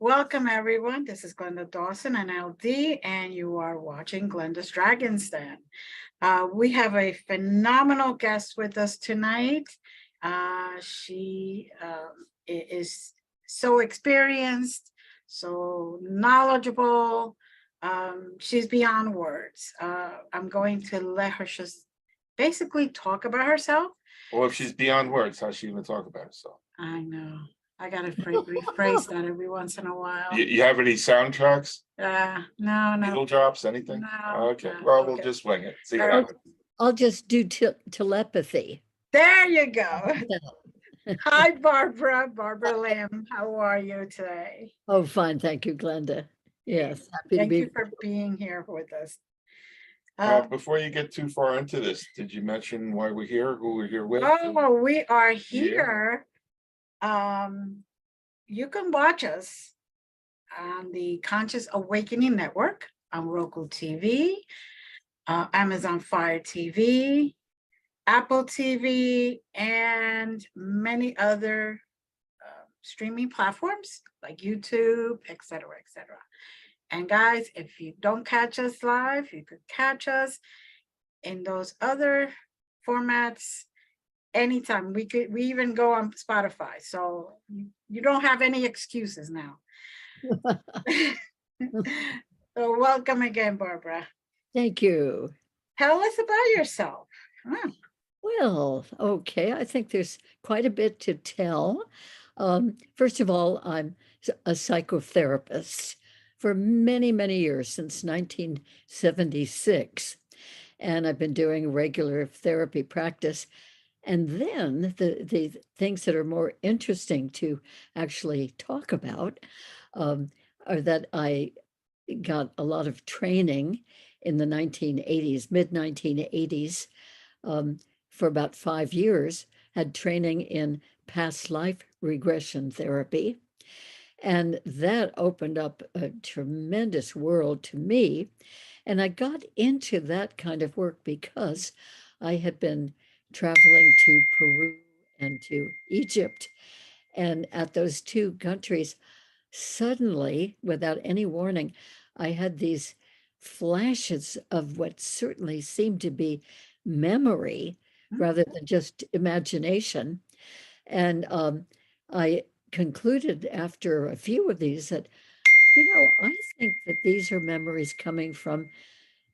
Welcome, everyone. This is Glenda Dawson and L.D, and you are watching Glenda's Dragon's Den. We have a phenomenal guest with us tonight. She is so experienced, so knowledgeable. She's beyond words. I'm going to let her just basically talk about herself. Well, if she's beyond words, how's she even talk about herself? I know. I gotta rephrase that every once in a while. You have any soundtracks? No. Needle drops, anything? No, Okay, no, well, we'll okay. just wing it. See what All right. happens. I'll just do telepathy. There you go. Hi, Barbara. Barbara Lim. How are you today? Oh, fine. Thank you, Glenda. Yes, happy to Thank be. you for being here with us. Before you get too far into this, did you mention why we're here, who we're here with? Oh, we are here. You can watch us on the Conscious Awakening Network on Roku TV, Amazon Fire TV, Apple TV, and many other streaming platforms like YouTube, etc., etc. And guys, if you don't catch us live, you could catch us in those other formats anytime. We even go on Spotify, so you don't have any excuses now. So welcome again, Barbara. Thank you. Tell us about yourself. Well, okay. I think there's quite a bit to tell. First of all, I'm a psychotherapist for many, many years, since 1976. And I've been doing regular therapy practice. And then the things that are more interesting to actually talk about are that I got a lot of training in the 1980s, mid-1980s, for about 5 years, had training in past life regression therapy. And that opened up a tremendous world to me. And I got into that kind of work because I had been traveling to Peru and to Egypt. And at those two countries, suddenly, without any warning, I had these flashes of what certainly seemed to be memory rather than just imagination. And I concluded after a few of these that, I think that these are memories coming from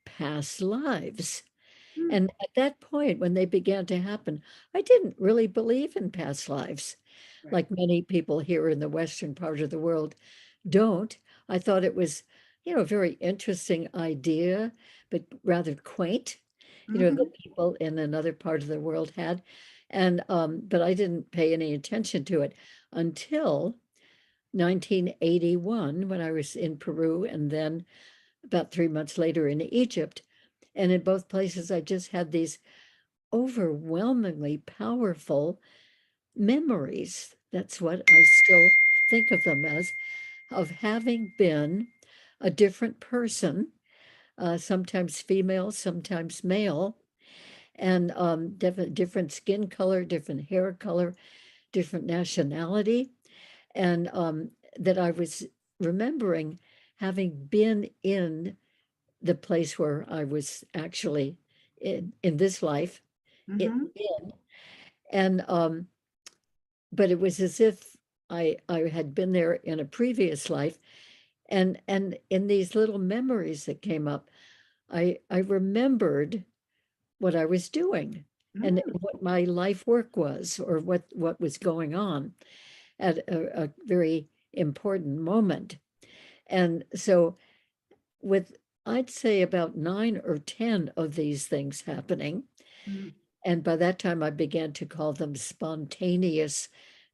past lives. And at that point, when they began to happen, I didn't really believe in past lives, like many people here in the Western part of the world don't. I thought it was, a very interesting idea, but rather quaint, that people in another part of the world had. And but I didn't pay any attention to it until 1981, when I was in Peru, and then about 3 months later in Egypt. And in both places, I just had these overwhelmingly powerful memories. That's what I still think of them as, of having been a different person, sometimes female, sometimes male, and different skin color, different hair color, different nationality. And that I was remembering having been in the place where I was actually in this life, in. And but it was as if I had been there in a previous life. And in these little memories that came up, I remembered what I was doing and what my life work was, or what was going on at a very important moment. And so with, I'd say, about 9 or 10 of these things happening, and by that time I began to call them spontaneous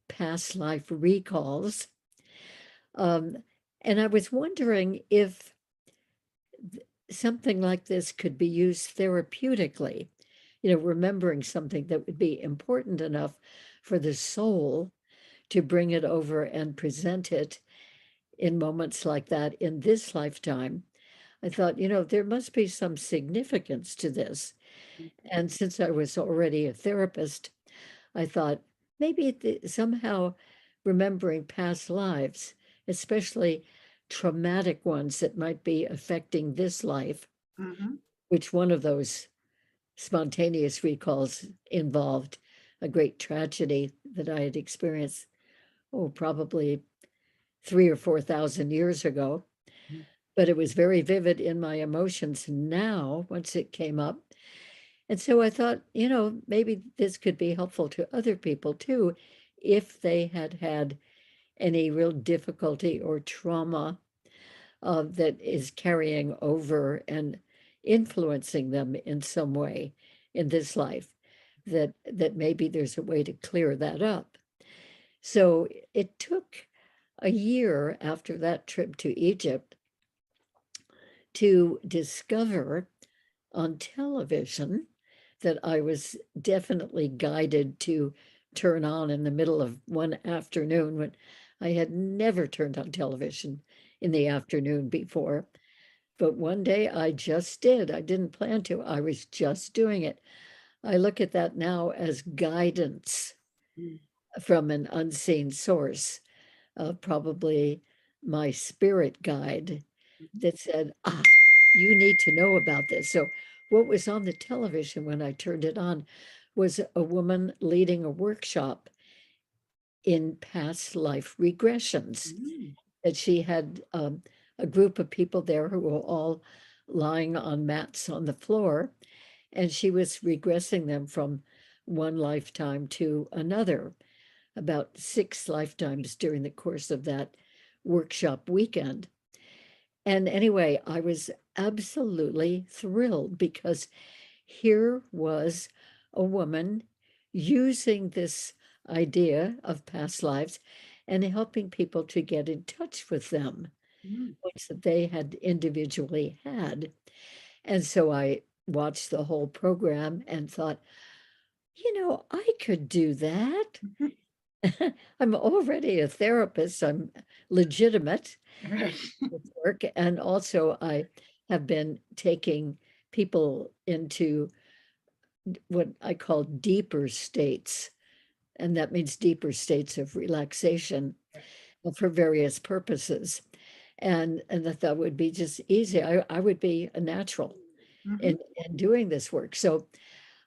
past life recalls. And I was wondering if something like this could be used therapeutically, remembering something that would be important enough for the soul to bring it over and present it in moments like that in this lifetime. I thought, there must be some significance to this. And since I was already a therapist, I thought maybe somehow remembering past lives especially traumatic ones that might be affecting this life, which one of those spontaneous recalls involved a great tragedy that I had experienced, probably 3 or 4 thousand years ago. But it was very vivid in my emotions now once it came up. And so I thought, maybe this could be helpful to other people too, if they had had any real difficulty or trauma that is carrying over and influencing them in some way in this life, that maybe there's a way to clear that up. So it took a year after that trip to Egypt to discover on television that I was definitely guided to turn on in the middle of one afternoon when I had never turned on television in the afternoon before. But one day I just did. I didn't plan to. I was just doing it. I look at that now as guidance from an unseen source, probably my spirit guide that said, you need to know about this. So what was on the television when I turned it on was a woman leading a workshop in past life regressions. That she had a group of people there who were all lying on mats on the floor, and she was regressing them from one lifetime to another, about 6 lifetimes during the course of that workshop weekend. And anyway, I was absolutely thrilled because here was a woman using this idea of past lives and helping people to get in touch with them, ones that they had individually had. And so I watched the whole program and thought, I could do that. I'm already a therapist. I'm legitimate with work. And also I have been taking people into what I call deeper states. And that means deeper states of relaxation for various purposes. And that would be just easy. I would be a natural in doing this work. So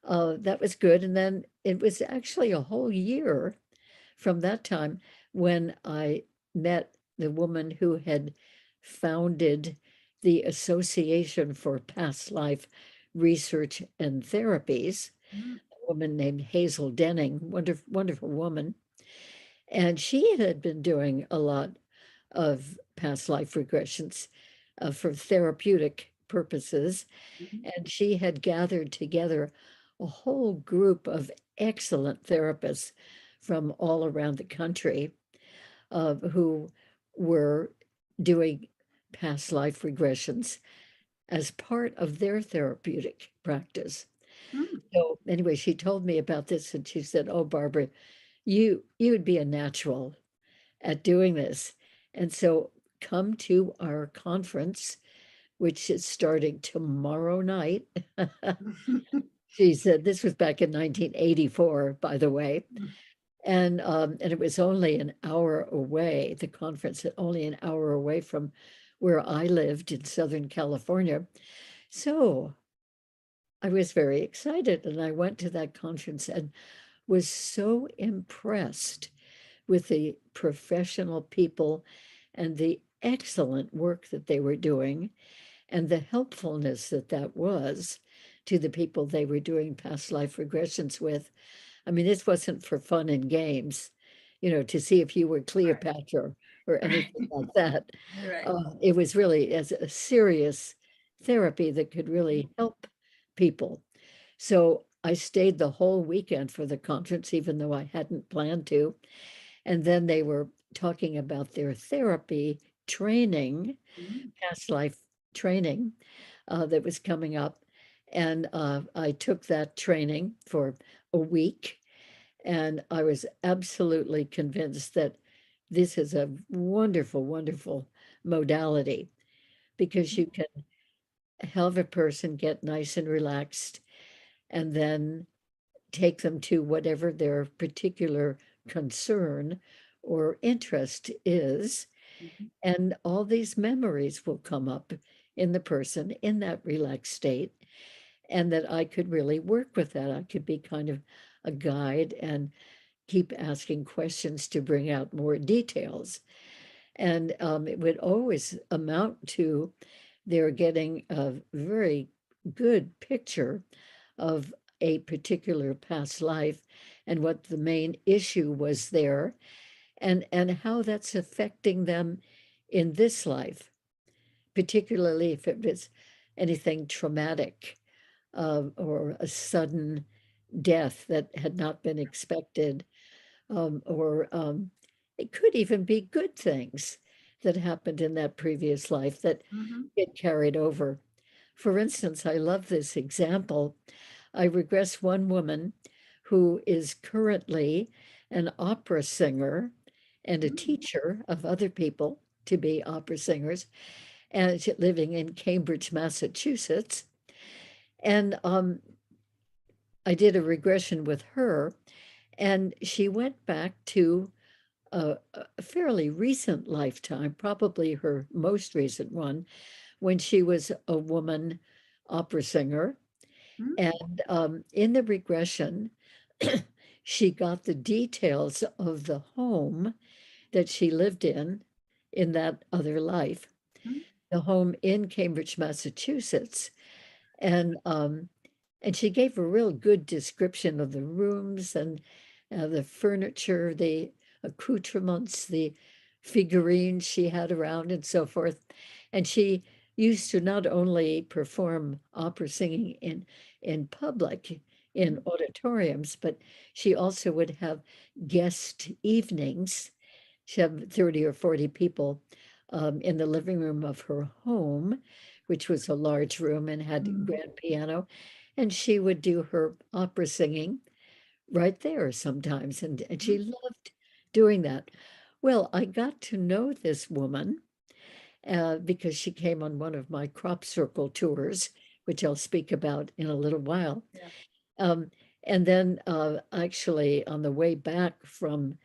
that was good. And then it was actually a whole year from that time when I met the woman who had founded the Association for Past Life Research and Therapies, a woman named Hazel Denning, wonderful, wonderful woman. And she had been doing a lot of past life regressions for therapeutic purposes. And she had gathered together a whole group of excellent therapists from all around the country who were doing past life regressions as part of their therapeutic practice. So anyway, she told me about this and she said, "Oh, Barbara, you would be a natural at doing this. And so come to our conference, which is starting tomorrow night." She said this was back in 1984, by the way. And it was only an hour away, the conference, only an hour away from where I lived in Southern California. So I was very excited and I went to that conference and was so impressed with the professional people and the excellent work that they were doing and the helpfulness that was to the people they were doing past life regressions with. I mean, this wasn't for fun and games, to see if you were Cleopatra or anything like that. It was really as a serious therapy that could really help people. So I stayed the whole weekend for the conference, even though I hadn't planned to. And then they were talking about their therapy training, past life training that was coming up. And I took that training for a week. And I was absolutely convinced that this is a wonderful, wonderful modality because you can help a person get nice and relaxed and then take them to whatever their particular concern or interest is Mhm. And all these memories will come up in the person in that relaxed state, and that I could really work with that. I could be kind of a guide and keep asking questions to bring out more details. And it would always amount to they're getting a very good picture of a particular past life and what the main issue was there, and how that's affecting them in this life, particularly if it was anything traumatic, or a sudden death that had not been expected, or it could even be good things that happened in that previous life that Mhm. get carried over. For instance, I love this example. I regress one woman who is currently an opera singer and a Mhm. teacher of other people to be opera singers, and living in Cambridge, Massachusetts. And I did a regression with her, and she went back to a fairly recent lifetime, probably her most recent one, when she was a woman opera singer. Mhm. And in the regression, she got the details of the home that she lived in that other life, Mhm. the home in Cambridge, Massachusetts. And and she gave a real good description of the rooms and the furniture, the accoutrements, the figurines she had around, and so forth. And she used to not only perform opera singing in public, in Mhm. auditoriums, but she also would have guest evenings. She had 30 or 40 people in the living room of her home, which was a large room and had Mhm. grand piano. And she would do her opera singing right there sometimes. And she Mhm. loved doing that. Well, I got to know this woman because she came on one of my crop circle tours, which I'll speak about in a little while. Yeah. Um, and then actually, on the way back from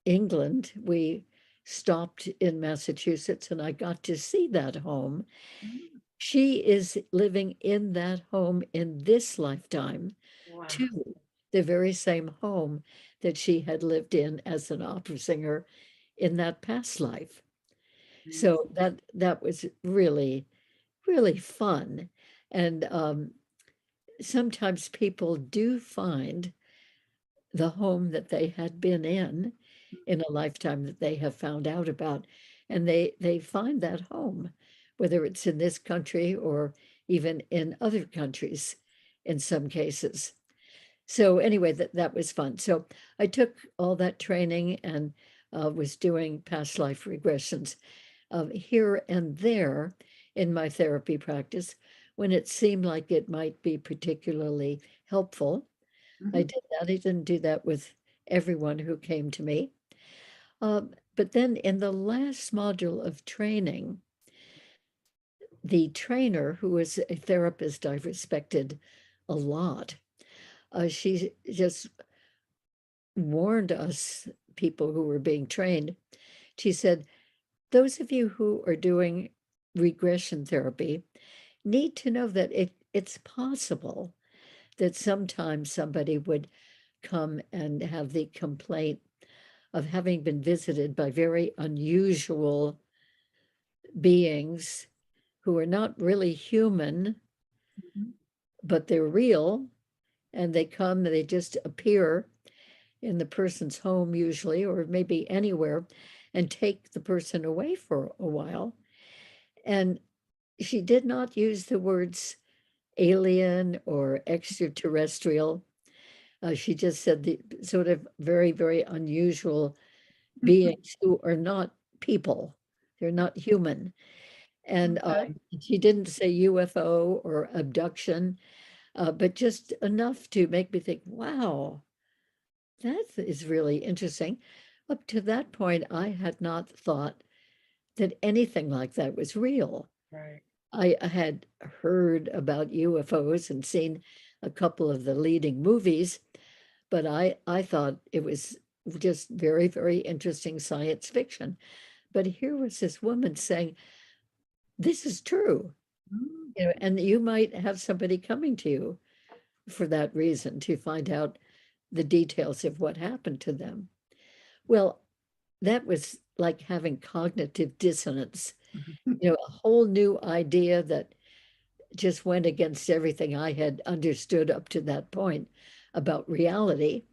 England, we stopped in Massachusetts and I got to see that home. Mhm. She is living in that home in this lifetime, Wow. too, the very same home that she had lived in as an opera singer in that past life. So Amazing. that was really, really fun. And sometimes people do find the home that they had been in a lifetime that they have found out about, and they find that home, whether it's in this country or even in other countries in some cases. So anyway, that was fun. So I took all that training and was doing past life regressions here and there in my therapy practice when it seemed like it might be particularly helpful. I Mhm. did that. I didn't do that with everyone who came to me. But then in the last module of training, the trainer, who was a therapist I respected a lot, she just warned us, people who were being trained. She said, those of you who are doing regression therapy need to know that it's possible that sometimes somebody would come and have the complaint of having been visited by very unusual beings who are not really human, Mhm. but they're real. And they come, they just appear in the person's home, usually, or maybe anywhere, and take the person away for a while. And she did not use the words alien or extraterrestrial. She just said the sort of very, very unusual beings who are not people. They're not human. And Okay. she didn't say UFO or abduction, but just enough to make me think, wow, that is really interesting. Up to that point, I had not thought that anything like that was real. Right. I had heard about UFOs and seen a couple of the leading movies, but I thought it was just very, very interesting science fiction. but here was this woman saying, this is true. Mm. You know, and you might have somebody coming to you for that reason to find out the details of what happened to them. Well, that was like having cognitive dissonance, you know, a whole new idea that just went against everything I had understood up to that point about reality.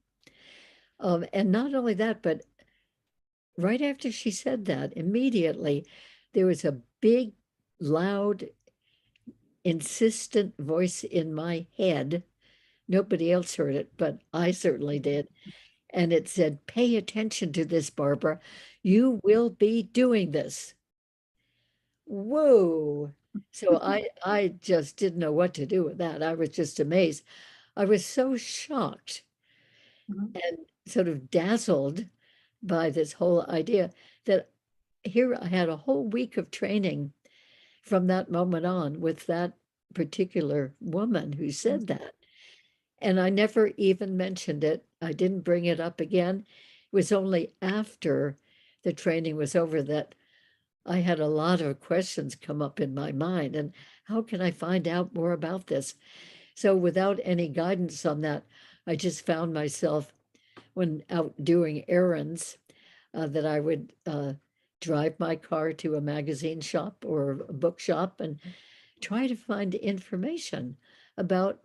And not only that, but right after she said that, immediately there was a big, loud, insistent voice in my head. Nobody else heard it, but I certainly did. And it said, pay attention to this, Barbara. You will be doing this. Whoa. So I just didn't know what to do with that. I was just amazed. I was so shocked Mhm. and sort of dazzled by this whole idea that here I had a whole week of training from that moment on with that particular woman who said that. And I never even mentioned it. I didn't bring it up again. It was only after the training was over that I had a lot of questions come up in my mind. And how can I find out more about this? So, without any guidance on that, I just found myself, when out doing errands, that I would drive my car to a magazine shop or a bookshop and try to find information about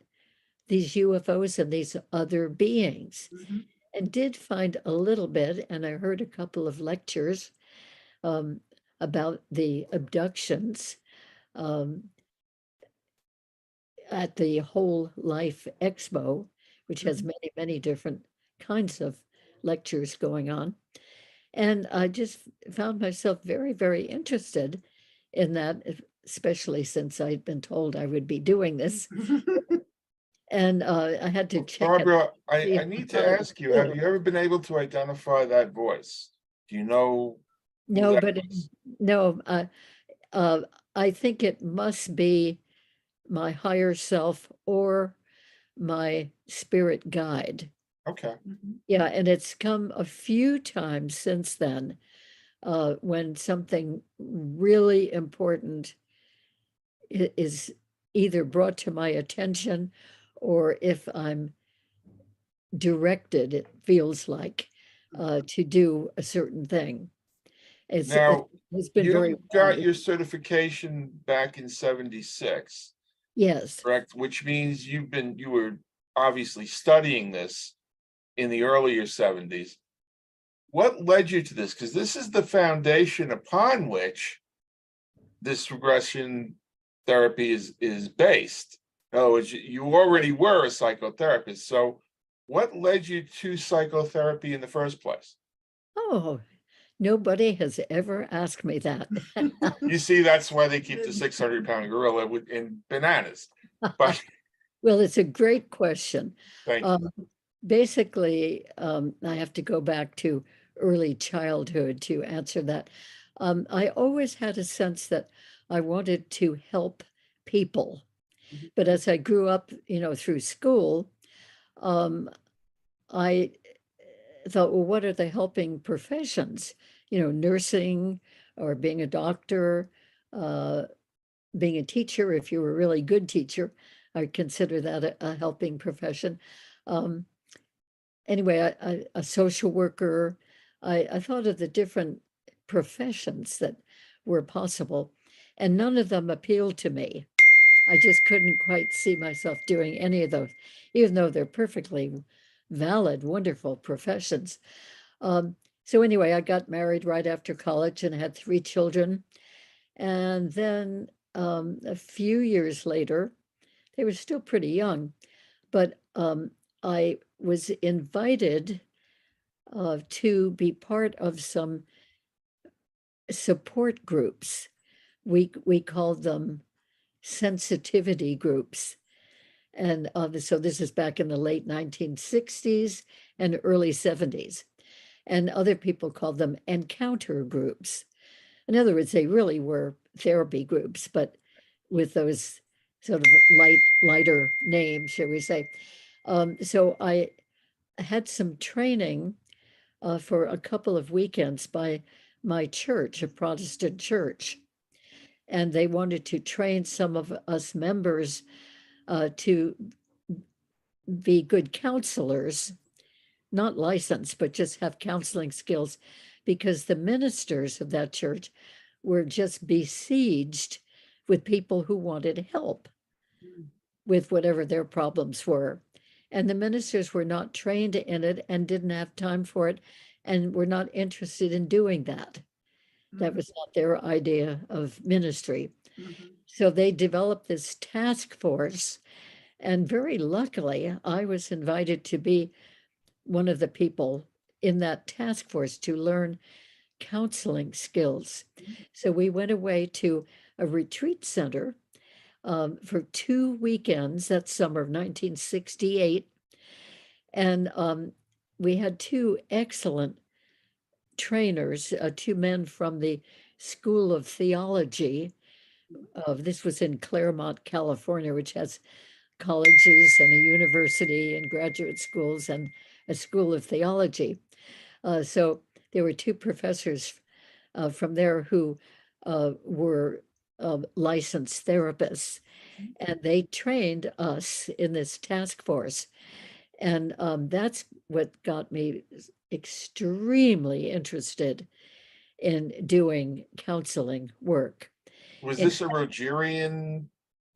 these UFOs and these other beings. Mhm. And did find a little bit, and I heard a couple of lectures um, about the abductions um, at the Whole Life Expo, which has Mhm. many, many different kinds of lectures going on. And I just found myself very, very interested in that, especially since I'd been told I would be doing this. And I had to check it. Barbara, See I how need to far it was ask you, have true. you ever been able to identify that voice? Do you know who No, that but was? no, uh, I think it must be my higher self or my spirit guide. Okay, Mhm. Yeah, and it's come a few times since then, when something really important is either brought to my attention or if I'm directed, it feels like, to do a certain thing. It now, has been very you got wide. your certification back in 76, Yes. correct? Which means you were obviously studying this in the earlier 70s. What led you to this? Because this is the foundation upon which this regression therapy is based. In other words, you already were a psychotherapist. So what led you to psychotherapy in the first place? Oh, nobody has ever asked me that. You see, that's why they keep the 600-pound gorilla in bananas. But Well, it's a great question. thank you. Um, Basically, I have to go back to early childhood to answer that. I always had a sense that I wanted to help people. Mhm. But as I grew up, you know, through school, um, I thought, well, what are the helping professions? You know, nursing or being a doctor, uh, being a teacher, if you were a really good teacher, I consider that a helping profession. Um, anyway, a social worker. I thought of the different professions that were possible, and none of them appealed to me. I just couldn't quite see myself doing any of those, even though they're perfectly valid, wonderful professions. Um, so anyway, I got married right after college and had 3 children. And then a few years later, they were still pretty young, but I was invited to be part of some support groups. We called them sensitivity groups. And so this is back in the late 1960s and early 70s. And other people called them encounter groups. In other words, they really were therapy groups, but with those sort of lighter names, shall we say. So I had some training for a couple of weekends by my church, a Protestant church, and they wanted to train some of us members to be good counselors, not licensed, but just have counseling skills, because the ministers of that church were just besieged with people who wanted help with whatever their problems were. And the ministers were not trained in it and didn't have time for it and were not interested in doing that. That was not their idea of ministry. So they developed this task force. And very luckily, I was invited to be one of the people in that task force to learn counseling skills. So we went away to a retreat center for 2 weekends that summer of 1968. And we had two excellent trainers, two men from the School of Theology. This was in Claremont, California, which has colleges and a university and graduate schools and a school of theology. So there were two professors from there who were licensed therapists, and they trained us in this task force. And that's what got me extremely interested in doing counseling work. Was And this a Rogerian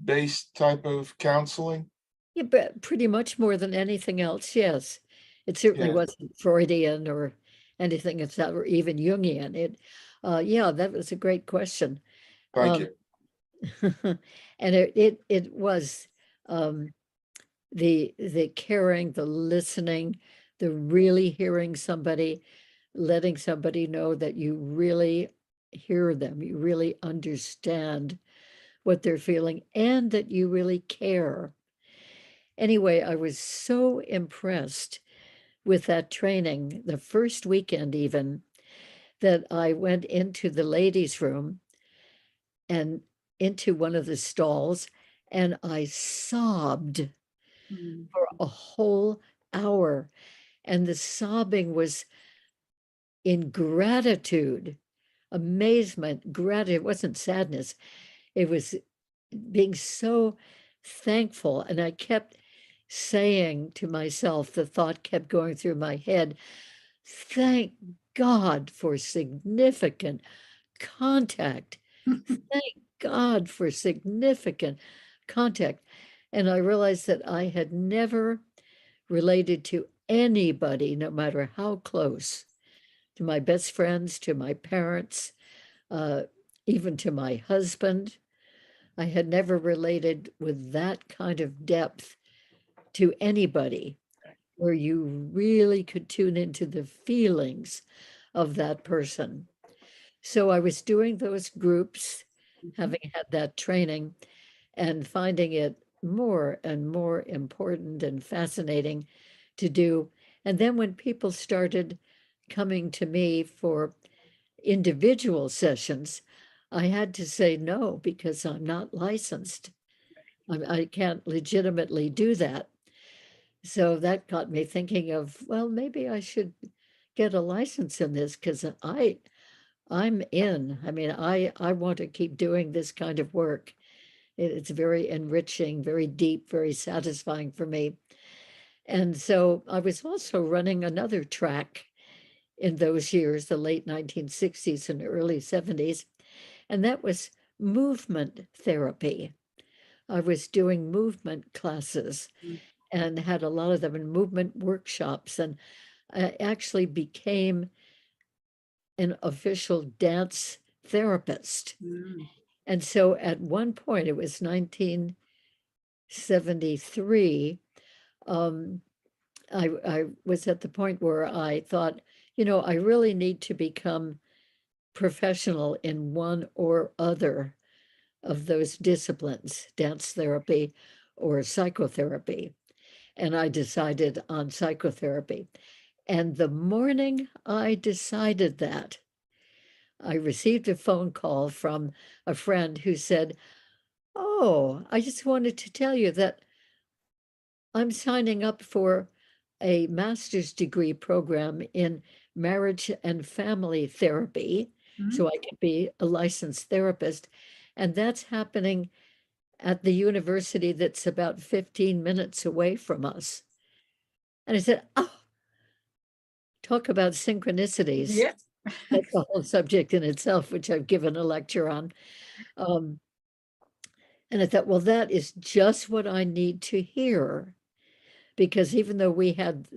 based type of counseling? yeah, but pretty much more than anything else, yes. It certainly Yeah. wasn't Freudian or anything of that, or even Jungian. Yeah, that was a great question. Thank Um, you. and it was the caring, the listening, the really hearing somebody, letting somebody know that you really hear them, you really understand what they're feeling, and that you really care. Anyway, I was so impressed with that training, the first weekend even, that I went into the ladies' room and into one of the stalls, and I sobbed for a whole hour. And the sobbing was in gratitude, amazement, gratitude. It wasn't sadness. It was being so thankful. And I kept saying to myself, the thought kept going through my head, thank God for significant contact. Thank God for significant contact. And I realized that I had never related to anybody, no matter how close, to my best friends, to my parents, uh, even to my husband. I had never related with that kind of depth to anybody, where you really could tune into the feelings of that person. So I was doing those groups, having had that training, and finding it more and more important and fascinating to do. And then when people started coming to me for individual sessions, I had to say no because I'm not licensed. I can't legitimately do that. So that got me thinking of, well, maybe I should get a license in this, because I'm in. I mean, I want to keep doing this kind of work. It's very enriching, very deep, very satisfying for me. And so I was also running another track in those years, the late 1960s and early 70s, and that was movement therapy. I was doing movement classes and had a lot of them in movement workshops, and I actually became an official dance therapist. And so at one point, it was 1973, I was at the point where I thought, I really need to become professional in one or other of those disciplines, dance therapy or psychotherapy. And I decided on psychotherapy. And the morning I decided that, I received a phone call from a friend who said, "Oh, I just wanted to tell you that I'm signing up for a master's degree program in marriage and family therapy. so I can be a licensed therapist. And that's happening at the university that's about 15 minutes away from us. And I said, oh, talk about synchronicities. Yes. That's a whole subject in itself, which I've given a lecture on. And I thought, well, that is just what I need to hear. Because even though we had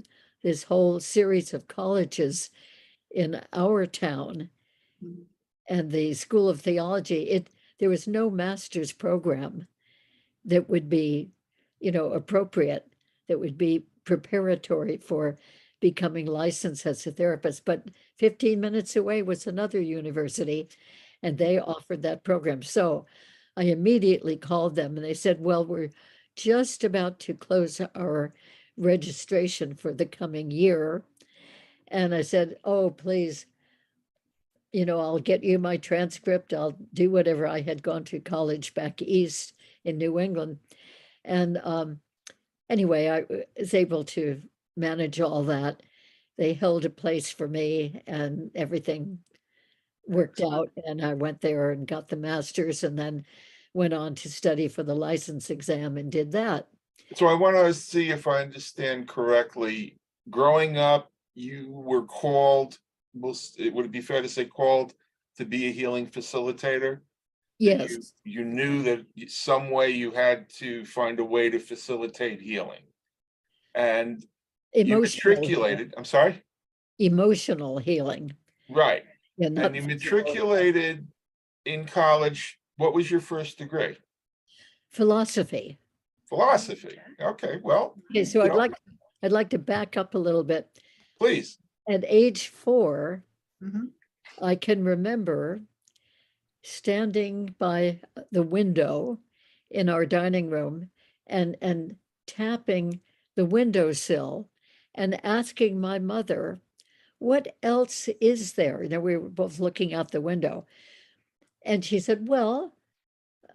this whole series of colleges in our town and the School of Theology, there was no master's program that would be, appropriate, that would be preparatory for becoming licensed as a therapist. But 15 minutes away was another university, and they offered that program. So I immediately called them and they said, well, we're just about to close our registration for the coming year. And I said, oh, please, I'll get you my transcript. I'll do whatever. I had gone to college back east in New England. And anyway, I was able to manage all that. They held a place for me and everything worked out. And I went there and got the master's and then went on to study for the license exam and did that. So I want to see if I understand correctly. Growing up, you were called, would it be fair to say called to be a healing facilitator? Yes. You knew that some way you had to find a way to facilitate healing. And you matriculated, I'm sorry? Emotional healing. Right. Yeah, And you matriculated in college. What was your first degree? Philosophy. Philosophy. Okay, well. Okay, so I'd like to back up a little bit. Please. At age 4, I can remember standing by the window in our dining room and tapping the windowsill and asking my mother, what else is there? We were both looking out the window. And she said, well,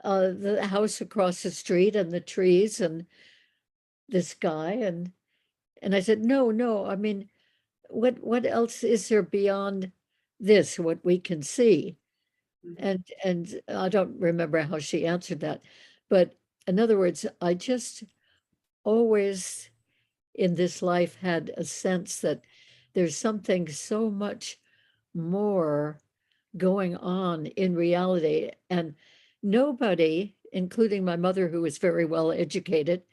the house across the street and the trees and the sky. And I said, no, I mean, what else is there beyond this, what we can see? And I don't remember how she answered that. But in other words, I just always in this life had a sense that there's something so much more going on in reality. And nobody, including my mother, who was very well educated,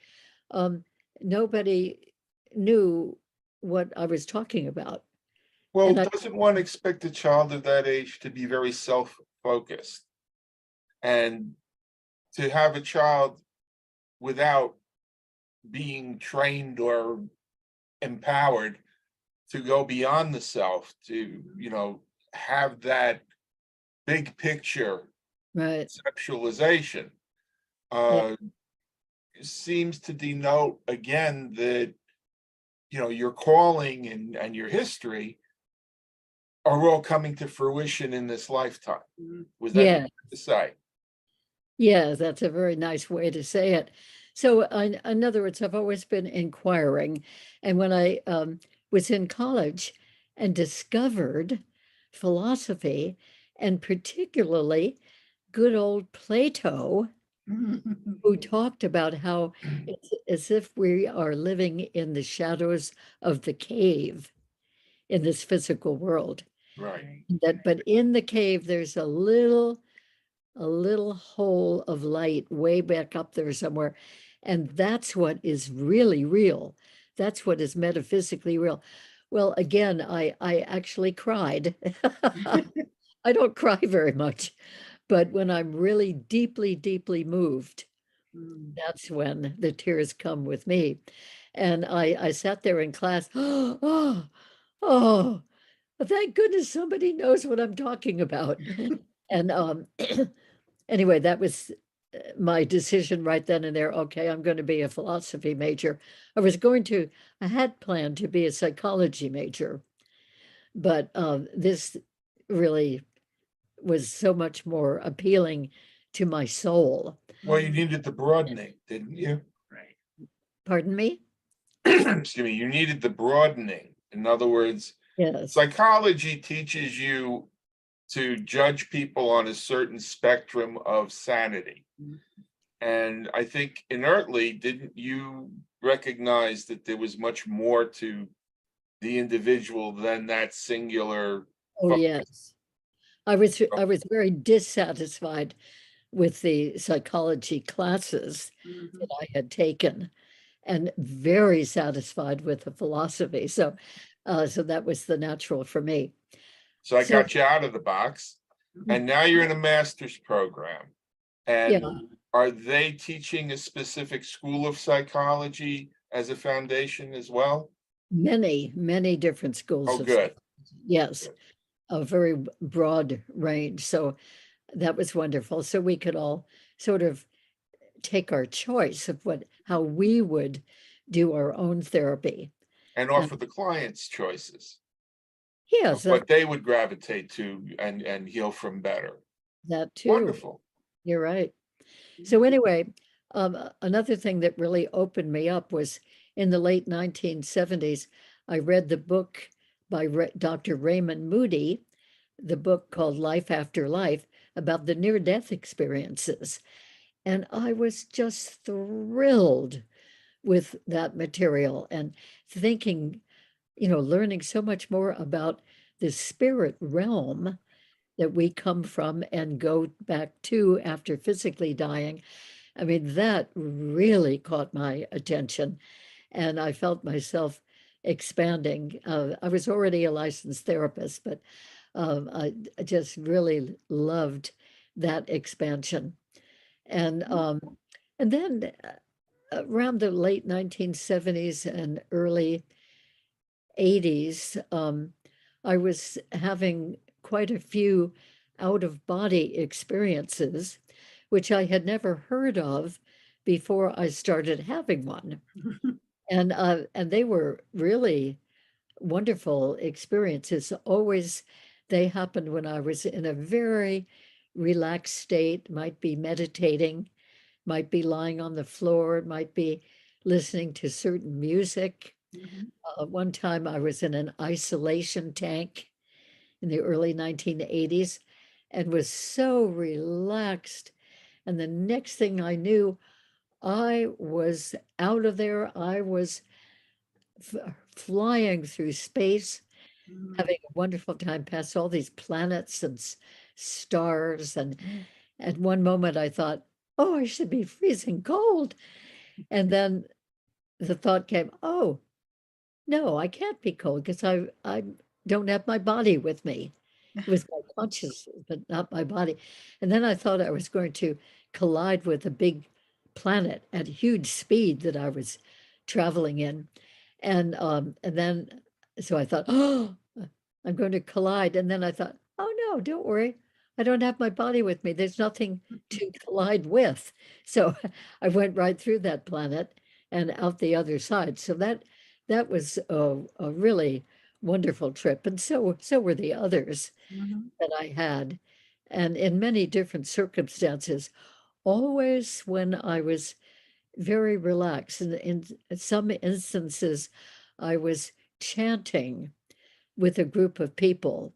nobody knew what I was talking about. Well, doesn't one expect a child of that age to be very self-focused? And to have a child without being trained or empowered to go beyond the self, to, have that big picture conceptualization, seems to denote again that, your calling and your history are all coming to fruition in this lifetime. Was that to say? Yeah, that's a very nice way to say it. So in other words, I've always been inquiring. And when I was in college and discovered philosophy, and particularly good old Plato, who talked about how it's as if we are living in the shadows of the cave in this physical world. Right. But in the cave, there's a little hole of light way back up there somewhere. And that's what is really real. That's what is metaphysically real. Well, again, I actually cried. I don't cry very much, but when I'm really deeply, deeply moved, that's when the tears come with me. And I sat there in class, oh, thank goodness somebody knows what I'm talking about. And anyway, that was my decision right then and there. Okay, I'm going to be a philosophy major. I had planned to be a psychology major, but this really was so much more appealing to my soul. Well, you needed the broadening, didn't you? Right. Pardon me? Excuse me, you needed the broadening. In other words, Yes. psychology teaches you to judge people on a certain spectrum of sanity. Mhm. And I think inertly, didn't you recognize that there was much more to the individual than that singular Oh, focus? yes. I was very dissatisfied with the psychology classes Mhm. that I had taken and very satisfied with the philosophy. So, so that was the natural for me. So I So, got you out of the box, mhm, and now you're in a master's program. yeah, And are they teaching a specific school of psychology as a foundation as well? many different schools Oh, of, good. yes, Good. a very broad range. So that was wonderful. So we could all sort of take our choice of how we would do our own therapy. And And offer the clients choices of yes, what they would gravitate to and heal from better. that too. Wonderful. You're right. Mhm. So anyway, another thing that really opened me up was in the late 1970s, I read the book by Dr. Raymond Moody, the book called Life After Life, about the near-death experiences. And I was just thrilled with that material and thinking, learning so much more about the spirit realm that we come from and go back to after physically dying. I mean, that really caught my attention, and I felt myself expanding. I was already a licensed therapist, but I just really loved that expansion. And and then around the late 1970s and early 80s, I was having quite a few out of body experiences, which I had never heard of before I started having one. And they were really wonderful experiences. Always, they happened when I was in a very relaxed state, might be meditating, might be lying on the floor, it might be listening to certain music. Mhm. One time I was in an isolation tank in the early 1980s and was so relaxed. And the next thing I knew, I was out of there. I was flying through space, Mhm. having a wonderful time past all these planets and stars. And at one moment I thought, oh, I should be freezing cold. And then the thought came, oh, no, I can't be cold because I don't have my body with me. It was my consciousness, but not my body. And then I thought I was going to collide with a big planet at huge speed that I was traveling in. And then so I thought, oh, I'm going to collide. And then I thought, oh no, don't worry. I don't have my body with me. There's nothing to collide with. So I went right through that planet and out the other side. So that was a really wonderful trip. And so were the others Mhm. that I had. And in many different circumstances, always when I was very relaxed. And in some instances, I was chanting with a group of people,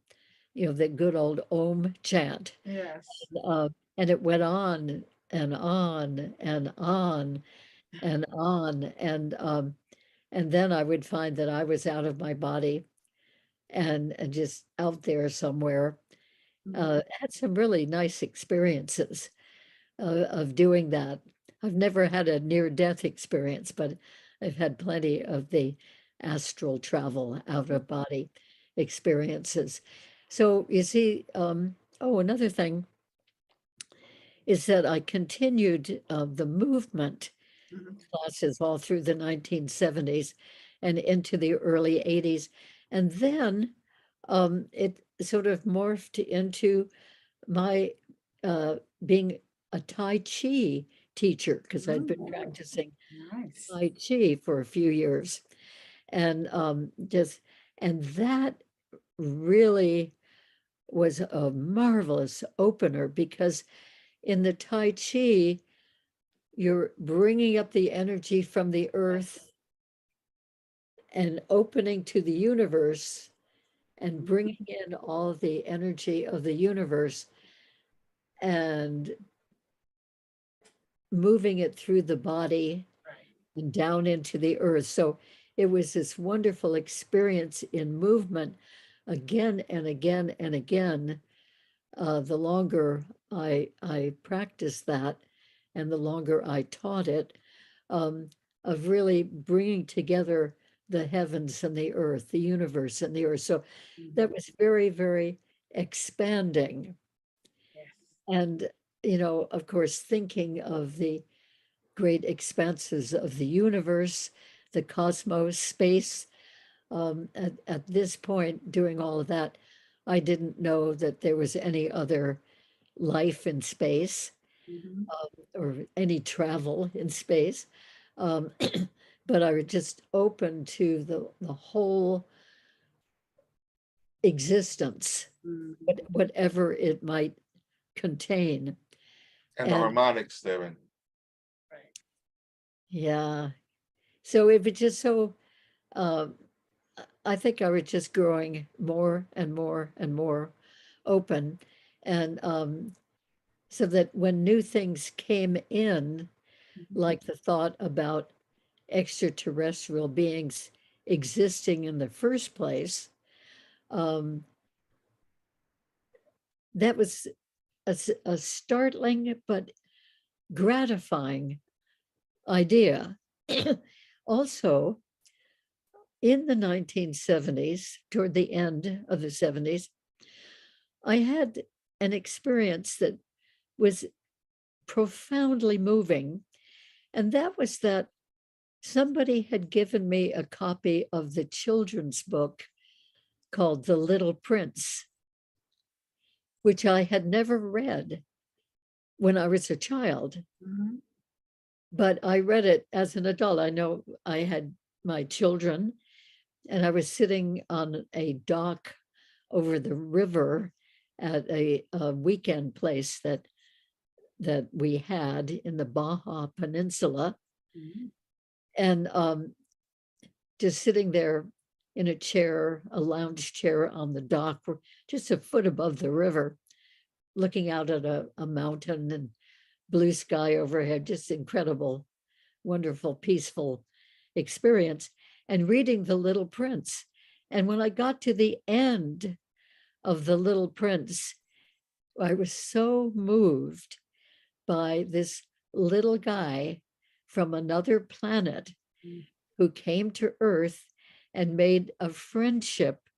the good old Om chant. Yes. Uh, and it went on and on and on and on. And then I would find that I was out of my body and just out there somewhere. Mhm. Had some really nice experiences of doing that. I've never had a near-death experience, but I've had plenty of the astral travel, out of body experiences. So you see, oh, another thing is that I continued the movement Mhm. classes all through the 1970s and into the early 80s. And then it sort of morphed into my uh, being a Tai Chi teacher because I'd been Ooh, practicing nice. Tai Chi for a few years. And and that really was a marvelous opener because in the Tai Chi, you're bringing up the energy from the earth and opening to the universe and bringing in all the energy of the universe and moving it through the body Right. and down into the earth. So it was this wonderful experience in movement again and again and again. The longer I practiced that and the longer I taught it, of really bringing together the heavens and the earth, the universe and the earth. So that was very, very expanding. Yes. And, of course, thinking of the great expanses of the universe, the cosmos, space. At this point, doing all of that, I didn't know that there was any other life in space Mhm. or any travel in space. Um, but I was just open to the whole existence, Mhm. whatever it might contain. And the And harmonics therein. Right. yeah, so it was just so, uh, I think I was just growing more and more and more open. And so that when new things came in, Mhm. like the thought about extraterrestrial beings existing in the first place, um, that was a startling but gratifying idea. Also, in the 1970s, toward the end of the 70s, I had an experience that was profoundly moving. And that was that somebody had given me a copy of the children's book called The Little Prince, which I had never read when I was a child, Mhm. but I read it as an adult. I know I had my children, and I was sitting on a dock over the river at a weekend place that we had in the Baja Peninsula, Mhm. and just sitting there in a chair, a lounge chair on the dock, just a foot above the river, looking out at a mountain and blue sky overhead, just incredible, wonderful, peaceful experience, and reading The Little Prince. And when I got to the end of The Little Prince, I was so moved by this little guy from another planet Mhm. who came to Earth and made a friendship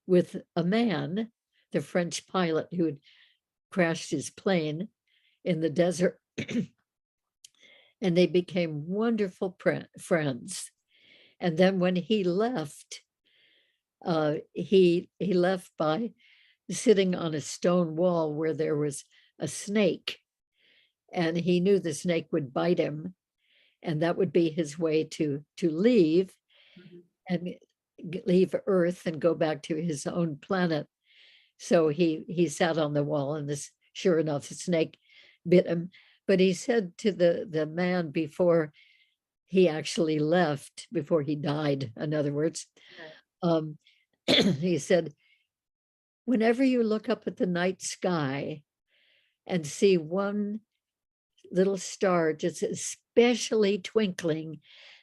with a man, the French pilot who had crashed his plane in the desert. And they became wonderful friends. And then when he left, he left by sitting on a stone wall where there was a snake, and he knew the snake would bite him, and that would be his way to leave Mhm. and leave Earth and go back to his own planet. So he sat on the wall, and this, sure enough, the snake bit him. But he said to the man before he actually left, before he died, in other words, Right. um, he said, whenever you look up at the night sky and see one little star just especially twinkling,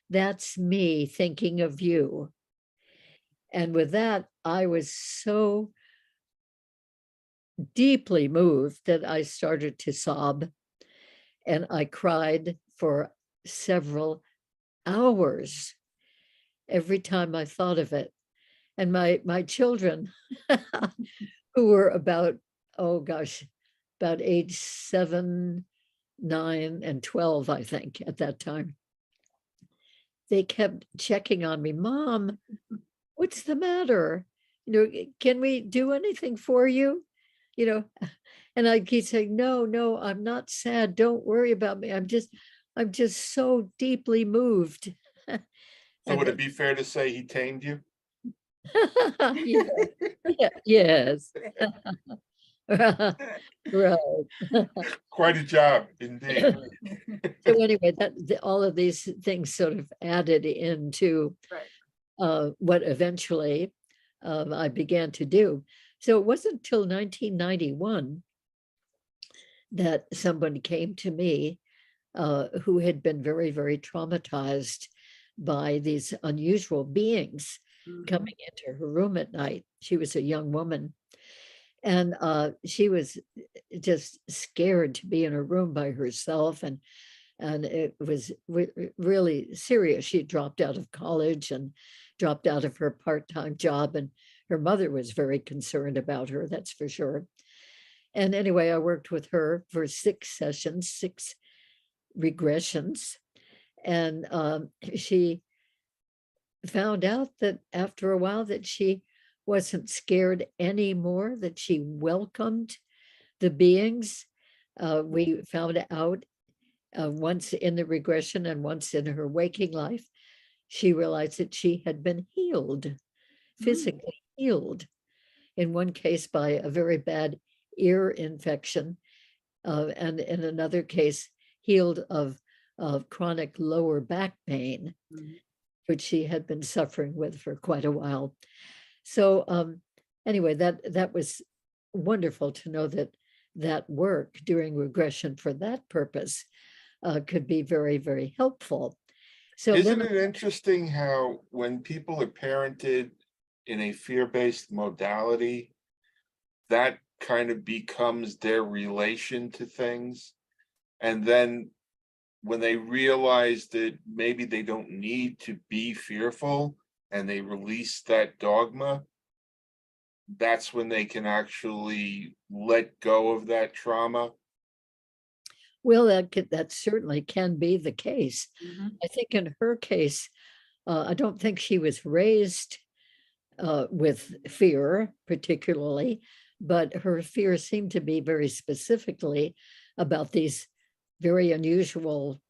that's me thinking of you. And with that, I was so deeply moved that I started to sob, and I cried for several hours every time I thought of it. And my children, who were about, oh gosh, about age 7, 9, and 12, I think, at that time, they kept checking on me. Mom, what's the matter? Can we do anything for you? You know, and I keep saying, no, no, I'm not sad. Don't worry about me. I'm just so deeply moved. So And would it be fair to say he tamed you? yeah, yeah, yes. Right. Quite a job, indeed. So anyway, all of these things sort of added into Right. what eventually I began to do. So it wasn't until 1991 that somebody came to me who had been very, very traumatized by these unusual beings Mhm. coming into her room at night. She was a young woman, and she was just scared to be in a room by herself, and it was really serious. She dropped out of college and dropped out of her part-time job, and her mother was very concerned about her, that's for sure. And anyway, I worked with her for 6 sessions, 6 regressions, and she found out that after a while that she wasn't scared anymore, that she welcomed the beings. We found out once in the regression and once in her waking life, she realized that she had been healed, physically healed. In one case by a very bad ear infection, and in another case, healed of chronic lower back pain, Mhm. which she had been suffering with for quite a while. So anyway, that was wonderful to know that that work during regression for that purpose could be very, very helpful. So Isn't then, it interesting how when people are parented in a fear-based modality, that kind of becomes their relation to things? And then when they realize that maybe they don't need to be fearful and they release that dogma, that's when they can actually let go of that trauma. well, that certainly can be the case. Mhm. I think in her case, I don't think she was raised with fear, particularly, but her fear seemed to be very specifically about these very unusual,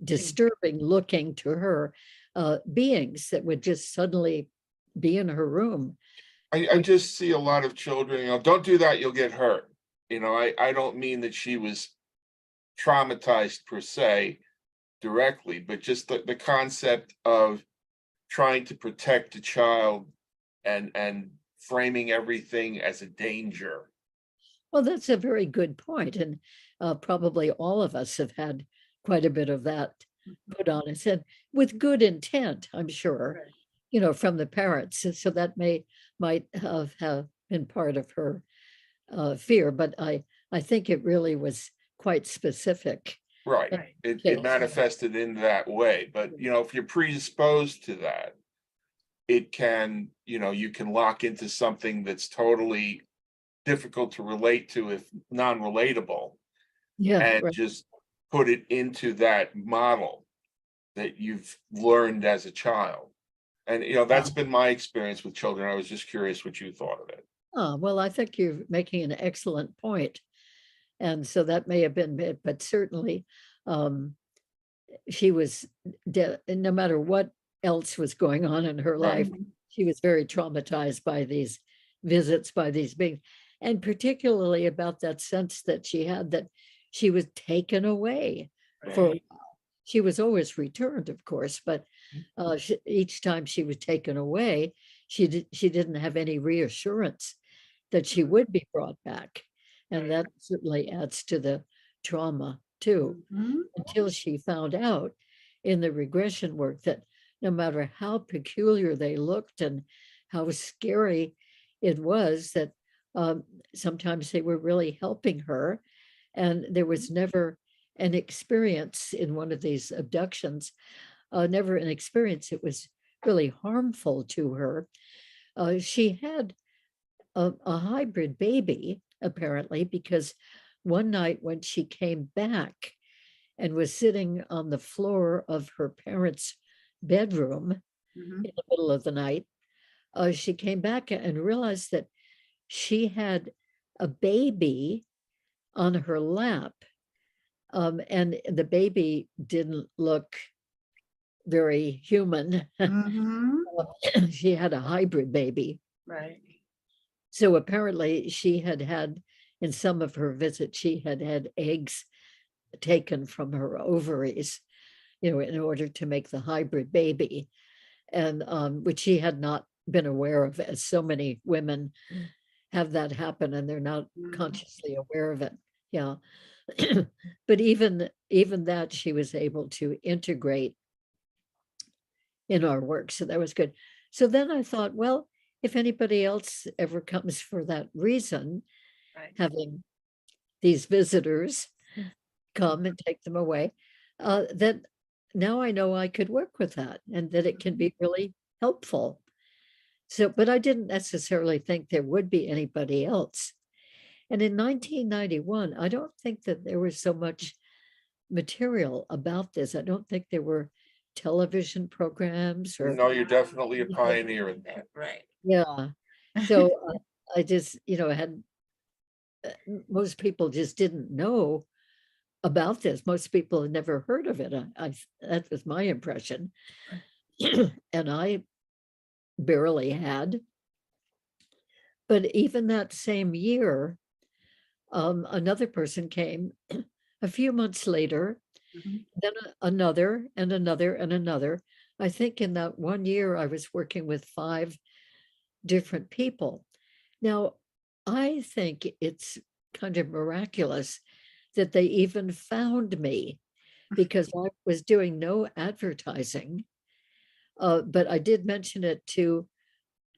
disturbing looking to her beings that would just suddenly be in her room. I just see a lot of children, don't do that, you'll get hurt. I don't mean that she was traumatized per se directly, but just the concept of trying to protect a child and framing everything as a danger. Well, that's a very good point, and probably all of us have had quite a bit of that put on us, and with good intent, I'm sure, Right. from the parents. So that might have been part of her fear, but I think it really was quite specific. Right. Right. It manifested in that way. But if you're predisposed to that, it can, you can lock into something that's totally difficult to relate to if non-relatable, Yeah, and right. just put it into that model that you've learned as a child. And that's been my experience with children. I was just curious what you thought of it. Well, I think you're making an excellent point. And so that may have been it, but certainly um, she was, no matter what else was going on in her Right. life, she was very traumatized by these visits, by these beings, and particularly about that sense that she had that she was taken away for, Right. she was always returned, of course, but each time she was taken away, she didn't have any reassurance that she would be brought back. And Right. that certainly adds to the trauma too, Mhm. until she found out in the regression work that no matter how peculiar they looked and how scary it was, that um, sometimes they were really helping her. And there was never an experience in one of these abductions, never an experience that was really harmful to her. She had a hybrid baby, apparently, because one night when she came back and was sitting on the floor of her parents' bedroom Mhm. in the middle of the night, she came back and realized that she had a baby on her lap. And the baby didn't look very human. Mhm. She had a hybrid baby. Right. So apparently she had had, in some of her visits, she had had eggs taken from her ovaries, in order to make the hybrid baby, and which she had not been aware of, as so many women have that happen and they're not consciously aware of it. Yeah. But even that she was able to integrate in our work. So that was good. So then I thought, well, if anybody else ever comes for that reason, Right. having these visitors come and take them away, then now I know I could work with that and that it can be really helpful. So, but I didn't necessarily think there would be anybody else. And in 1991, I don't think that there was so much material about this. I don't think there were television programs or, No, you're definitely a pioneer in that. Right. yeah. So I just, had most people just didn't know about this. Most people had never heard of it. That was my impression. And I barely had. But even that same year, another person came a few months later, Mhm. then another and another and another. I think in that 1 year, I was working with 5 different people. Now, I think it's kind of miraculous that they even found me because I was doing no advertising. But I did mention it to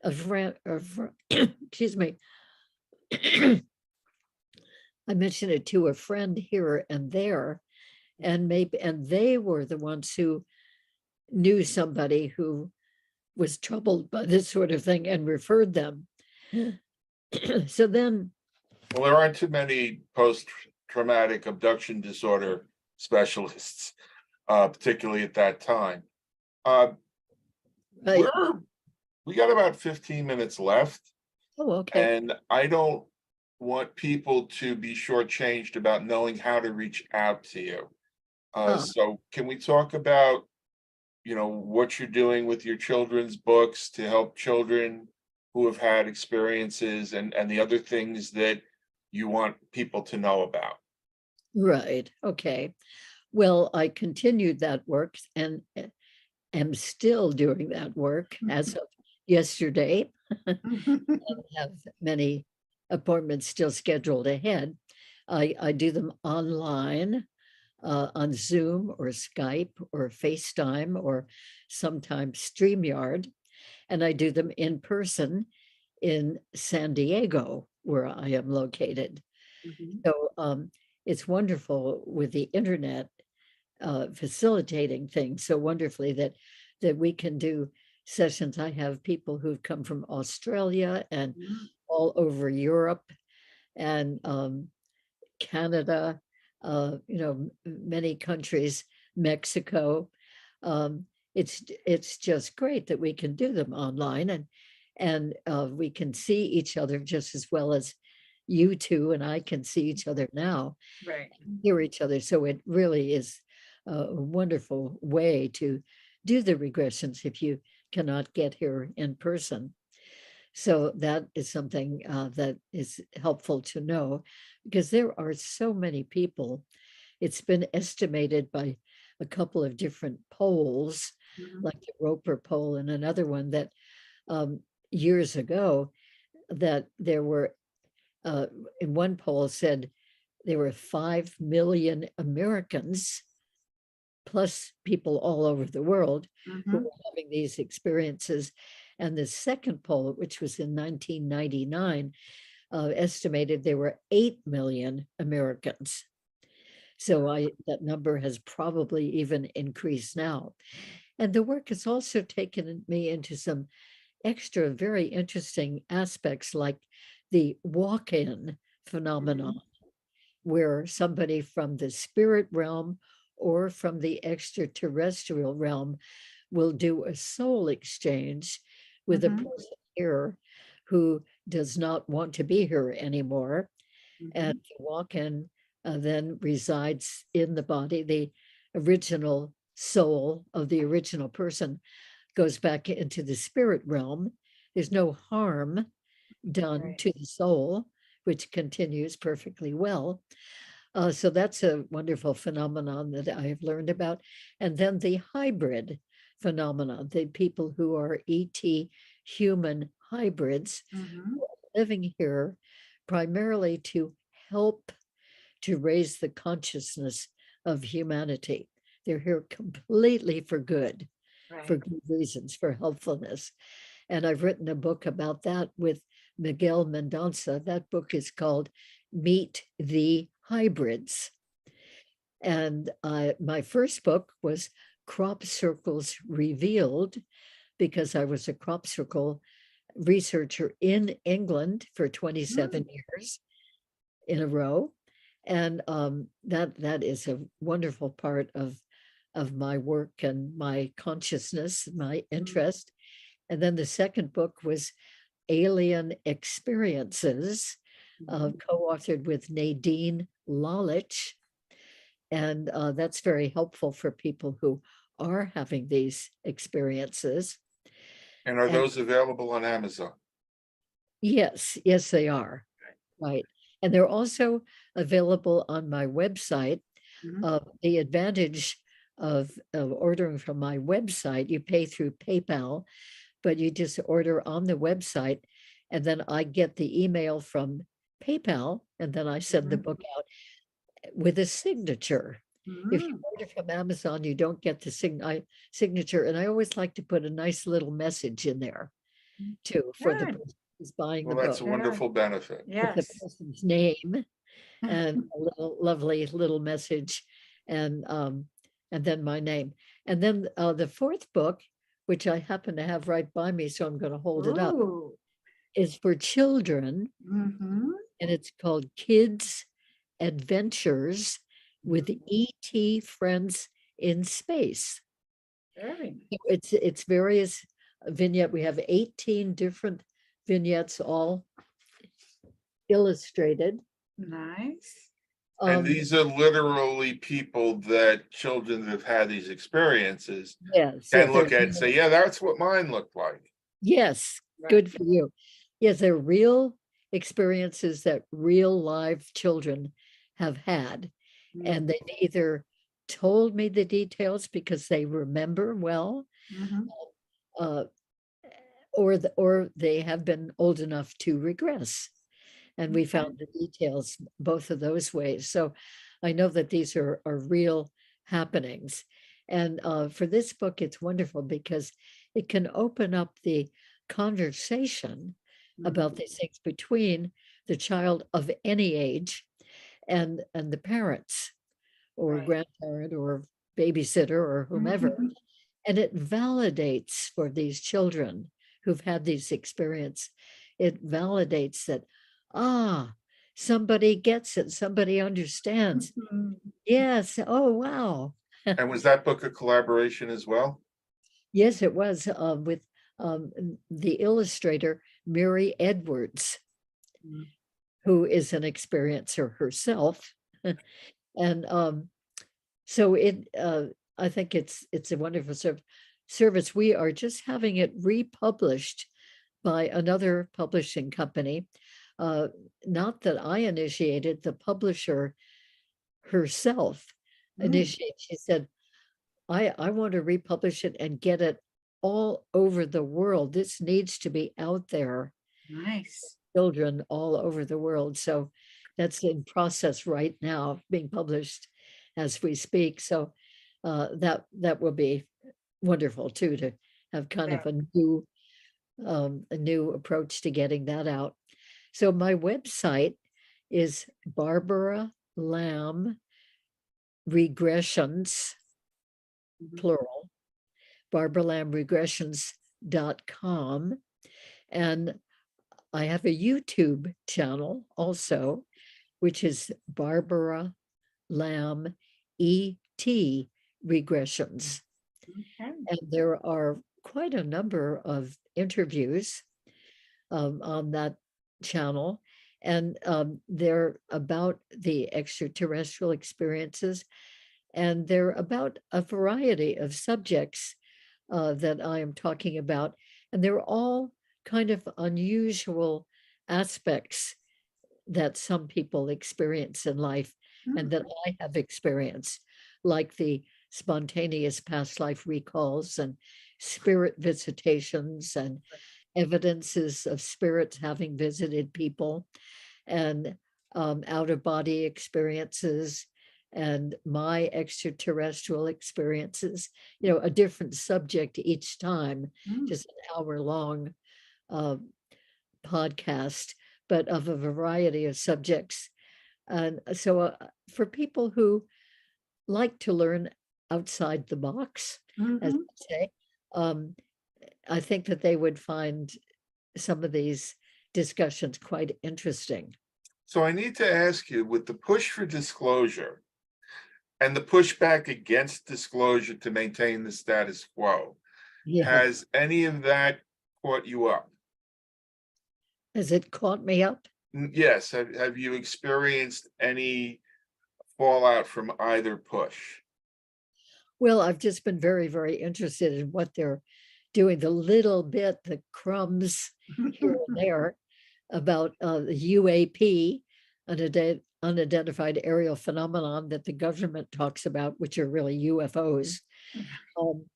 a friend, excuse me. I mentioned it to a friend here and there, and they were the ones who knew somebody who was troubled by this sort of thing and referred them. So then, Well, there aren't too many post-traumatic abduction disorder specialists, particularly at that time. Uh, right, we got about 15 minutes left, oh, okay. and I don't want people to be shortchanged about knowing how to reach out to you. Ah, So can we talk about, what you're doing with your children's books to help children who have had experiences and the other things that you want people to know about? right, okay. Well, I continued that work and am still doing that work as of yesterday. Have many appointments still scheduled ahead. I do them online, on Zoom or Skype or FaceTime or sometimes StreamYard. And I do them in person in San Diego, where I am located. Mhm. So it's wonderful with the internet facilitating things so wonderfully that we can do sessions. I have people who've come from Australia and Mhm. all over Europe and Canada, many countries, Mexico. It's just great that we can do them online and we can see each other just as well as you two and I can see each other now, Right. hear each other. So it really is a wonderful way to do the regressions if you cannot get here in person. So that is something that is helpful to know because there are so many people. It's been estimated by a couple of different polls, Mhm. like the Roper poll and another one that years ago that there were, in one poll said there were 5 million Americans plus people all over the world who Mhm. were having these experiences. And the second poll, which was in 1999, estimated there were 8 million Americans. So that number has probably even increased now. And the work has also taken me into some extra very interesting aspects like the walk-in phenomenon, Mhm. where somebody from the spirit realm or from the extraterrestrial realm will do a soul exchange with a Mhm. person here who does not want to be here anymore. And Mhm. the walk-in then resides in the body. The original soul of the original person goes back into the spirit realm. There's no harm done Right. to the soul, which continues perfectly well. So that's a wonderful phenomenon that I have learned about. And then the hybrid phenomenon, the people who are ET human hybrids Mhm. living here primarily to help to raise the consciousness of humanity. They're here completely for good, for Right. good reasons, for helpfulness. And I've written a book about that with Miguel Mendonça. That book is called Meet the Hybrids. And my first book was Crop Circles Revealed, because I was a crop circle researcher in England for 27 years in a row. And that is a wonderful part of my work and my consciousness, my interest. And then the second book was Alien Experiences, co-authored with Nadine Lalich. And that's very helpful for people who are having these experiences. And are And those available on Amazon? yes, yes, they are. Right. And they're also available on my website. Mhm. The advantage of ordering from my website, you pay through PayPal, but you just order on the website, and then I get the email from PayPal, and then I send the Mhm. book out with a signature. If you Mhm. order from Amazon, you don't get the signature. And I always like to put a nice little message in there too for the Good. person who's buying Well, the that's book a Good. wonderful benefit. with the Yes. person's name and a little lovely little message, and then my name. And then the fourth book, which I happen to have right by me, so I'm going to hold it up, Ooh. is for children, Mhm. and it's called Kids Adventures with ET Friends in Space. Very So it's various vignette. We have 18 different vignettes, all illustrated. nice. And Um, these are literally people that children that have had these experiences yes, can yes, look at and say, yeah, that's what mine looked like. yes, Right. good for you. Yes, they're real experiences that real live children have had. And Mm. they've either told me the details because they remember well, Mhm. uh, or they have been old enough to regress. And we Okay. found the details both of those ways. So I know that these are real happenings. And for this book, it's wonderful because it can open up the conversation about Mhm. these things between the child of any age and the parents or Right. grandparent or babysitter or whomever. Mhm. And it validates for these children who've had these experience, it validates that, ah, somebody gets it, somebody understands. Mhm. Yes, oh, wow. And was that book a collaboration as well? Yes, it was with the illustrator, Mary Edwards, Mhm. who is an experiencer herself. And so I think it's a wonderful service. We are just having it republished by another publishing company. Uh, Not that I initiated, the publisher herself Mm. initiated. She said, I want to republish it and get it all over the world. This needs to be out there, Nice. children all over the world. So that's in process right now, being published as we speak. So that will be wonderful too, to have kind Yeah. of a new approach to getting that out. So my website is Barbara Lamb Regressions, Mhm. plural, barbaralamregressions.com. And I have a YouTube channel also, which is Barbara Lamb ET Regressions. Okay. And there are quite a number of interviews on that channel. And they're about the extraterrestrial experiences. And they're about a variety of subjects that I am talking about. And they're all kind of unusual aspects that some people experience in life and Mm. that I have experienced, like the spontaneous past life recalls and spirit visitations and evidences of spirits having visited people, and out-of-body experiences, and my extraterrestrial experiences, a different subject each time, Mm. just an hour-long podcast, but of a variety of subjects. And so for people who like to learn outside the box, as Mhm. I say, I think that they would find some of these discussions quite interesting. So I need to ask you, with the push for disclosure and the pushback against disclosure to maintain the status quo, Yeah. has any of that caught you up? Has it caught me up? Yes, have you experienced any fallout from either push? Well, I've just been very, very interested in what they're doing, the little bit, the crumbs here and there about the UAP, unidentified aerial phenomenon that the government talks about, which are really UFOs. Um,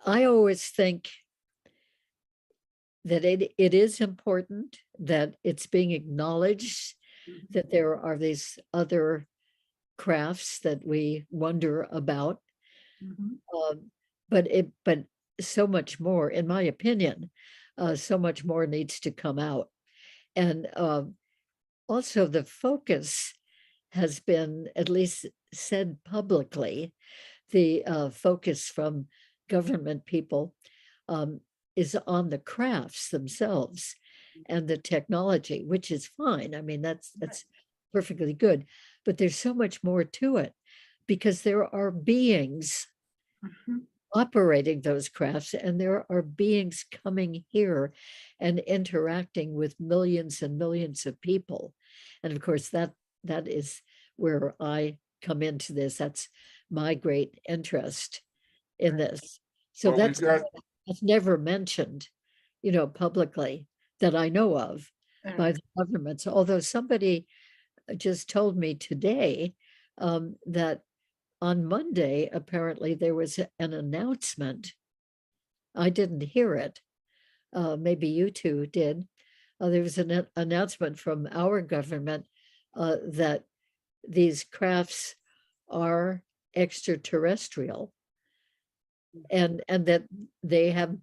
I always think that it is important that it's being acknowledged that there are these other crafts that we wonder about. Mhm. But so much more, in my opinion, so much more needs to come out. And also the focus has been, at least said publicly, the focus from government people um, is on the crafts themselves and the technology, which is fine. I mean, that's perfectly good. But there's so much more to it, because there are beings Mhm. operating those crafts, and there are beings coming here and interacting with millions and millions of people. And of course, that is where I come into this. That's my great interest in this. So Well, we've got, that's never mentioned, publicly, that I know of, by Right. the governments. Although somebody just told me today that on Monday, apparently there was an announcement. I didn't hear it. Maybe you two did. There was an announcement from our government that these crafts are extraterrestrial, and that they have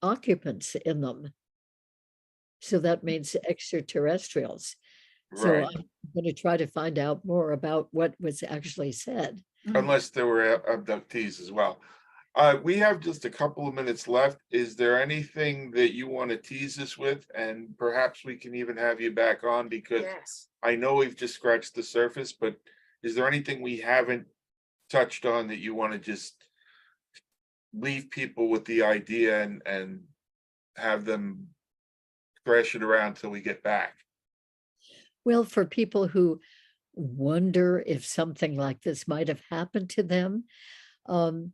occupants in them. So that means extraterrestrials. So right, I'm going to try to find out more about what was actually said. unless there were abductees as well. We have just a couple of minutes left. Is there anything that you want to tease us with? And perhaps we can even have you back on, because Yes. I know we've just scratched the surface, but is there anything we haven't touched on that you want to just leave people with the idea and have them thrash it around till we get back? Well, for people who wonder if something like this might have happened to them, um,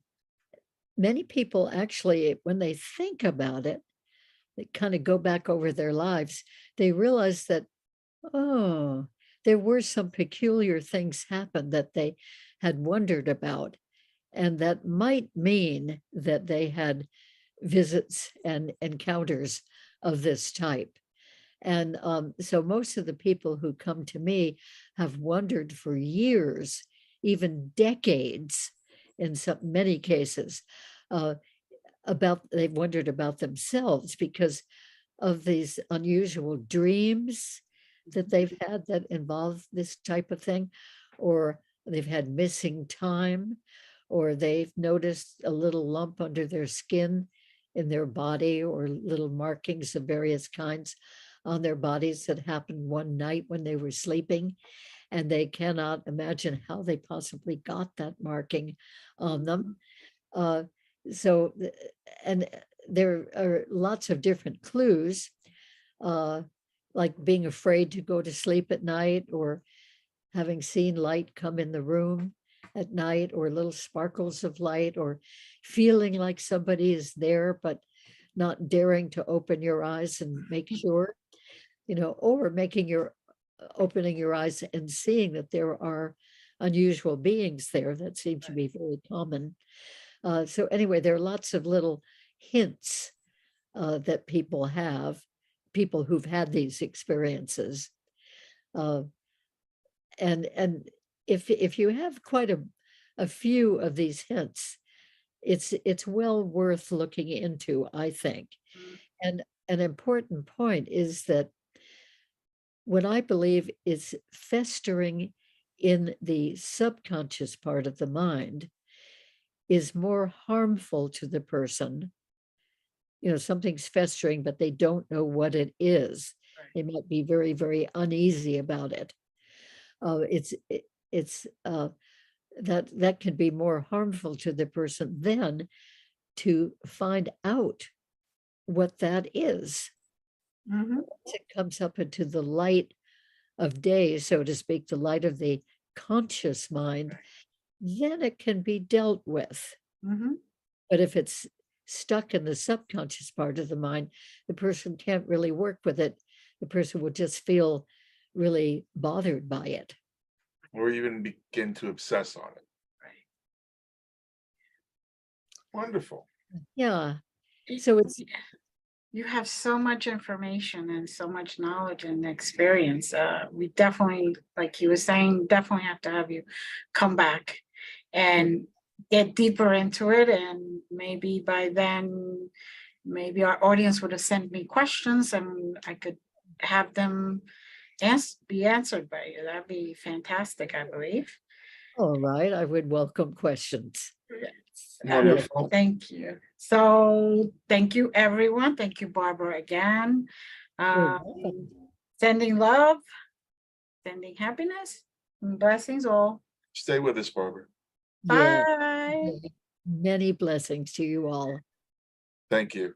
many people actually, when they think about it, they kind of go back over their lives, they realize that, oh, there were some peculiar things happened that they had wondered about. And that might mean that they had visits and encounters of this type. And so most of the people who come to me have wondered for years, even decades, in many cases, uh, they've wondered about themselves because of these unusual dreams that they've had that involve this type of thing, or they've had missing time, or they've noticed a little lump under their skin in their body, or little markings of various kinds on their bodies that happened one night when they were sleeping, and they cannot imagine how they possibly got that marking on them. Uh, so, and there are lots of different clues, uh, like being afraid to go to sleep at night, or having seen light come in the room at night, or little sparkles of light, or feeling like somebody is there, but not daring to open your eyes and make sure, or opening your eyes and seeing that there are unusual beings there that seem to be very common. So anyway, there are lots of little hints that people have, people who've had these experiences. Uh, and if you have quite a few of these hints, it's well worth looking into, I think. Mm. And an important point is that what I believe is festering in the subconscious part of the mind is more harmful to the person. You know, something's festering, but they don't know what it is. Right. They might be very, very uneasy about it. It's that can be more harmful to the person than to find out what that is. Mhm. Once it comes up into the light of day, so to speak, the light of the conscious mind, Right. then it can be dealt with. Mhm. But if it's stuck in the subconscious part of the mind, the person can't really work with it. The person will just feel really bothered by it. Or even begin to obsess on it. Right. Wonderful. Yeah. Y- So it's You have so much information and so much knowledge and experience. We definitely, like you were saying, definitely have to have you come back and get deeper into it. And maybe by then, maybe our audience would have sent me questions and I could have them be answered by you. That'd be fantastic, I believe. all right. I would welcome questions. Yes. Wonderful. Thank you. So thank you, everyone. Thank you, Barbara, again. You're Um, welcome. Sending love, sending happiness, and blessings all. Stay with us, Barbara. Yeah. Bye. Many blessings to you all. Thank you.